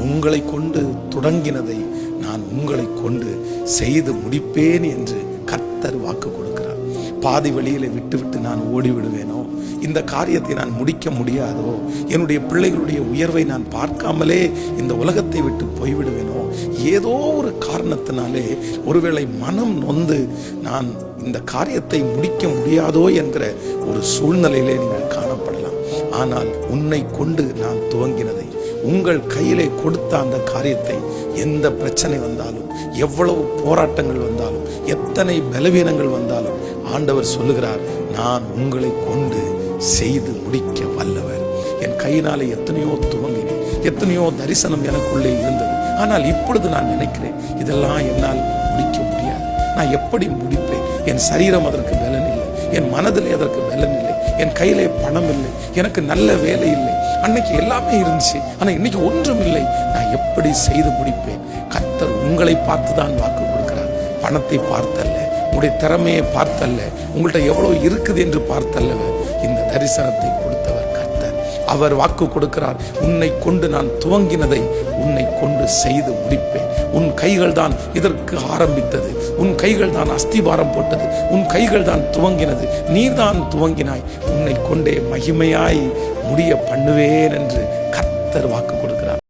உங்களை கொண்டு தொடங்கினதை நான் உங்களை கொண்டு செய்து முடிப்பேன் என்று கர்த்தர் வாக்கு கொடுக்கிறார். பாதி வழியில விட்டுவிட்டு நான் ஓடிவிடுவேனோ, இந்த காரியத்தை நான் முடிக்க முடியாதோ, என்னுடைய பிள்ளைகளுடைய உயர்வை நான் பார்க்காமலே இந்த உலகத்தை விட்டு போய்விடுவேனோ, ஏதோ ஒரு காரணத்தினாலே ஒருவேளை மனம் நொந்து நான் இந்த காரியத்தை முடிக்க முடியாதோ என்கிற ஒரு சூழ்நிலையிலே நீங்கள் காணப்படலாம். ஆனால் உன்னை கொண்டு நான் துவங்கினதை, உங்கள் கையிலே கொடுத்த அந்த காரியத்தை, எந்த பிரச்சனை வந்தாலும், எவ்வளவு போராட்டங்கள் வந்தாலும், எத்தனை பலவீனங்கள் வந்தாலும் ஆண்டவர் சொல்லுகிறார், நான் உங்களை கொண்டு செய்து முடிக்க வல்லவர். என் கையினாலே எத்தனையோ துவங்கினேன், எத்தனையோ தரிசனம் எனக்குள்ளே இருந்தது. ஆனால் இப்பொழுது நான் நினைக்கிறேன், இதெல்லாம் என்னால் முடிக்க முடியாது. நான் எப்படி முடிப்பேன்? என் சரீரம் அதற்கு பலன் இல்லை, என் மனதிலே அதற்கு பலன் இல்லை, என் கையிலே பணம் இல்லை, எனக்கு நல்ல வேலை இல்லை. அன்னைக்கு எல்லாமே இருந்துச்சு, ஆனா இன்னைக்கு ஒன்றும் இல்லை. நான் எப்படி செய்து முடிப்பேன்? கர்த்தர் உங்களை பார்த்துதான் வாக்கு கொடுக்கிறார். பணத்தை பார்த்தல்ல, உங்களுடைய திறமையை பார்த்தல்ல, உங்கள்கிட்ட எவ்வளவு இருக்குது என்று பார்த்தல்ல. இந்த தரிசனத்தை கொடுத்தவர் கர்த்தர். அவர் வாக்கு கொடுக்கிறார், உன்னை கொண்டு நான் துவங்கினதை உன்னை கொண்டு செய்து முடிப்பேன். உன் கைகள் தான் இதற்கு ஆரம்பித்தது, உன் கைகள் தான் அஸ்திபாரம் போட்டது, உன் கைகள் தான் துவங்கினது, நீதான் துவங்கினாய், உன்னை கொண்டே மகிமையாய் முடிய பண்ணுவேன் என்று கர்த்தர் வாக்கு கொடுக்கிறார்.